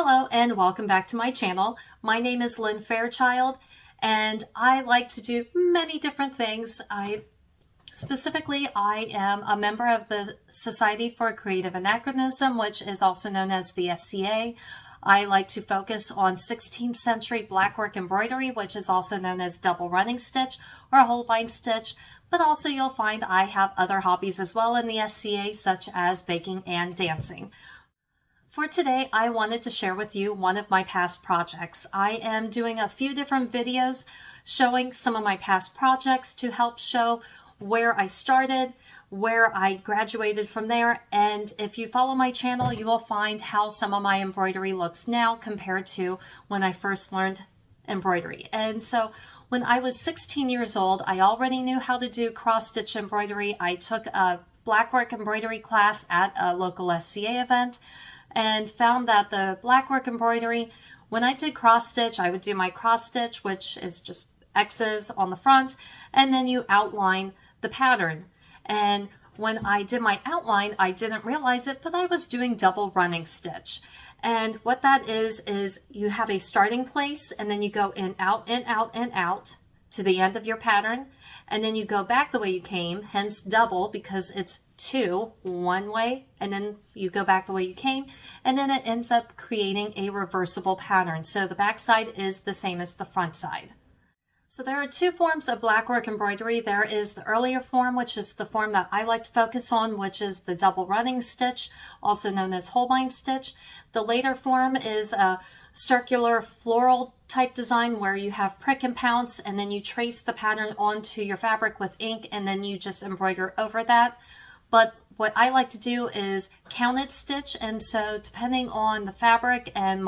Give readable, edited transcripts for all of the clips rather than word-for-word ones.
Hello and welcome back to my channel. My name is Lynn Fairchild and I like to do many different things. Specifically, I am a member of the Society for Creative Anachronism, which is also known as the SCA. I like to focus on 16th century Blackwork embroidery, which is also known as double running stitch or Holbein stitch. But also you'll find I have other hobbies as well in the SCA, such as baking and dancing. For today, I wanted to share with you one of my past projects. I am doing a few different videos showing some of my past projects to help show where I started, where I graduated from there, and if you follow my channel, you will find how some of my embroidery looks now compared to when I first learned embroidery. And so when I was 16 years old, I already knew how to do cross-stitch embroidery. I took a Blackwork embroidery class at a local SCA event and found that the Blackwork embroidery, when I did cross stitch, I would do my cross stitch, which is just X's on the front, and then you outline the pattern. And when I did my outline, I didn't realize it, but I was doing double running stitch. And what that is you have a starting place, and then you go in, out, in, out, and out to the end of your pattern. And then you go back the way you came, hence double, because it's two, one way, and then you go back the way you came, and then it ends up creating a reversible pattern. So the back side is the same as the front side. So there are two forms of Blackwork embroidery. There is the earlier form, which is the form that I like to focus on, which is the double running stitch, also known as Holbein stitch. The later form is a circular floral type design where you have prick and pounce, and then you trace the pattern onto your fabric with ink, and then you just embroider over that. But what I like to do is counted stitch, and so depending on the fabric and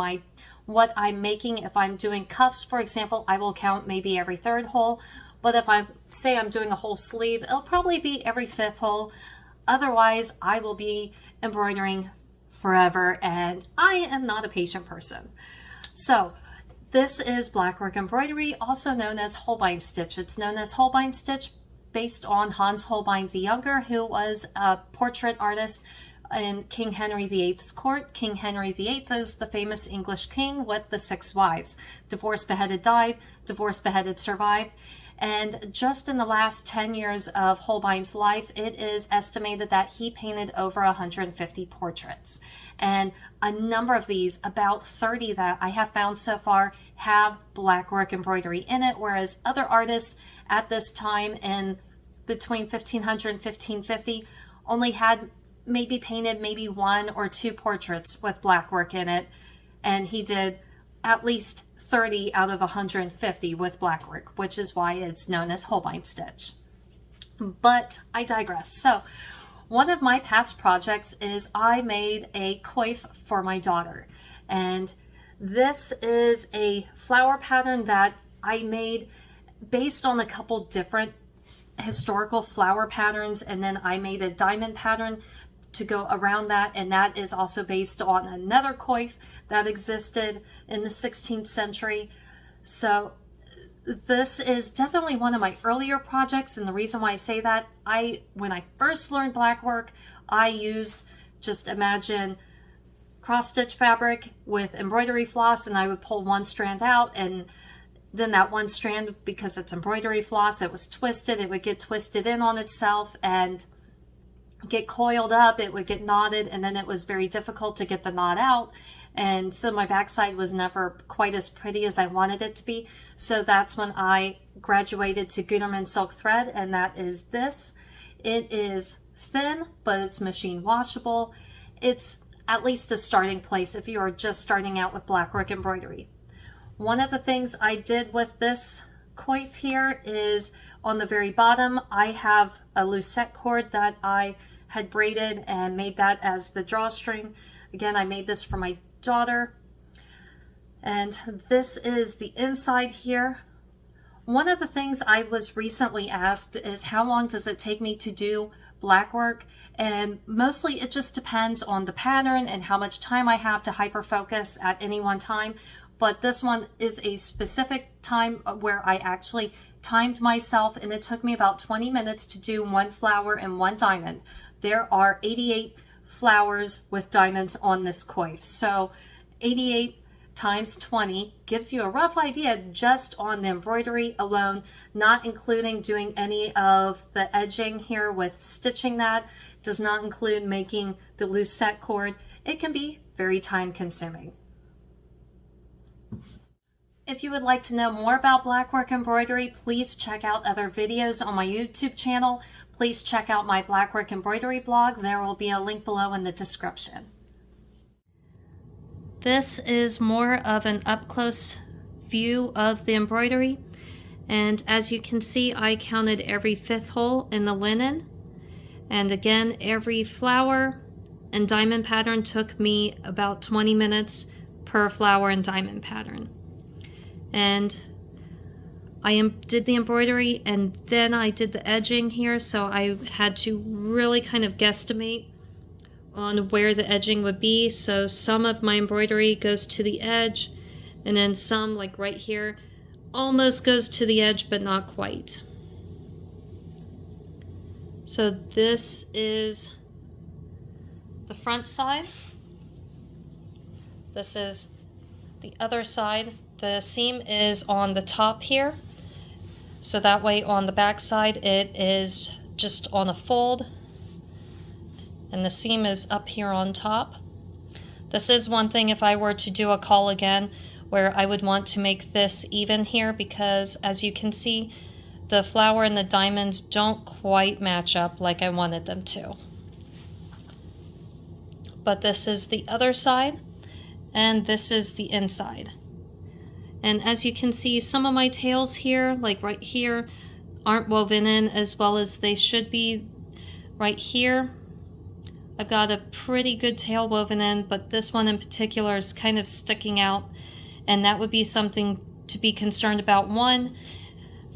what I'm making, if I'm doing cuffs, for example, I will count maybe every third hole. But if I'm doing a whole sleeve, it'll probably be every fifth hole. Otherwise, I will be embroidering forever, and I am not a patient person. So this is Blackwork embroidery, also known as Holbein stitch. It's known as Holbein stitch based on Holbein the Younger, who was a portrait artist in King Henry VIII's court. King Henry VIII is the famous English king with the 6 wives. Divorced, beheaded, died. Divorced, beheaded, survived. And just in the last 10 years of Holbein's life, it is estimated that he painted over 150 portraits. And a number of these, about 30 that I have found so far, have Blackwork embroidery in it, whereas other artists at this time in between 1500 and 1550 only had maybe painted maybe 1 or 2 portraits with Blackwork in it, and he did at least 30 out of 150 with Blackwork, which is why it's known as Holbein stitch. But I digress. So one of my past projects is I made a coif for my daughter, and this is a flower pattern that I made based on a couple different historical flower patterns, and then I made a diamond pattern to go around that, and that is also based on another coif that existed in the 16th century. So this is definitely one of my earlier projects, and the reason why I say that, when I first learned Blackwork, I used, just imagine, cross-stitch fabric with embroidery floss, and I would pull one strand out, and then that one strand, because it's embroidery floss, it was twisted, it would get twisted in on itself and get coiled up, it would get knotted, and then it was very difficult to get the knot out, and so my backside was never quite as pretty as I wanted it to be. So that's when I graduated to Gutermann silk thread, and that is this. It is thin, but it's machine washable. It's at least a starting place if you are just starting out with Blackwork embroidery. One of the things I did with this coif here is on the very bottom, I have a lucette cord that I had braided and made that as the drawstring. Again, I made this for my daughter. And this is the inside here. One of the things I was recently asked is how long does it take me to do Blackwork? And mostly it just depends on the pattern and how much time I have to hyper focus at any one time. But this one is a specific time where I actually timed myself, and it took me about 20 minutes to do 1 flower and 1 diamond. There are 88 flowers with diamonds on this coif. So 88 times 20 gives you a rough idea just on the embroidery alone, not including doing any of the edging here with stitching. That does not include making the lucette cord. It can be very time consuming. If you would like to know more about Blackwork embroidery, please check out other videos on my YouTube channel. Please check out my Blackwork embroidery blog. There will be a link below in the description. This is more of an up-close view of the embroidery, and as you can see, I counted every 5th hole in the linen, and again, every flower and diamond pattern took me about 20 minutes per flower and diamond pattern. And I did the embroidery and then I did the edging here, so I had to really kind of guesstimate on where the edging would be. So some of my embroidery goes to the edge, and then some, like right here, almost goes to the edge but not quite. So this is the front side. This is the other side. The seam is on the top here, so that way on the back side it is just on a fold, and the seam is up here on top. This is one thing if I were to do a caul again where I would want to make this even here, because as you can see, the flower and the diamonds don't quite match up like I wanted them to. But this is the other side, and this is the inside. And as you can see, some of my tails here, like right here, aren't woven in as well as they should be. Right here, I've got a pretty good tail woven in, but this one in particular is kind of sticking out, and that would be something to be concerned about. One,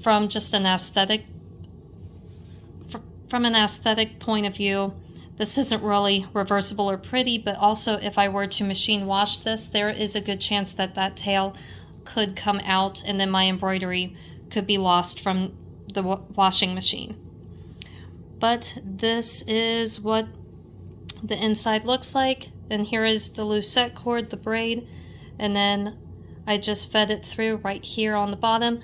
from just an aesthetic, from an aesthetic point of view, this isn't really reversible or pretty, but also if I were to machine wash this, there is a good chance that that tail could come out and then my embroidery could be lost from the washing machine. But this is what the inside looks like, and here is the lucette cord, the braid, and then I just fed it through right here on the bottom.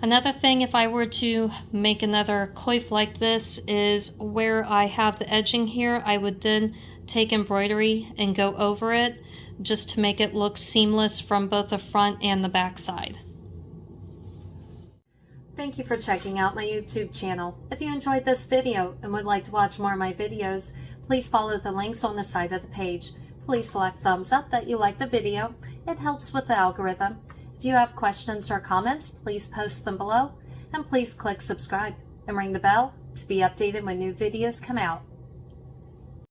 Another thing, if I were to make another coif like this, is where I have the edging here, I would then take embroidery and go over it just to make it look seamless from both the front and the back side. Thank you for checking out my YouTube channel. If you enjoyed this video and would like to watch more of my videos, please follow the links on the side of the page. Please select thumbs up that you like the video. It helps with the algorithm. If you have questions or comments, please post them below, and please click subscribe and ring the bell to be updated when new videos come out.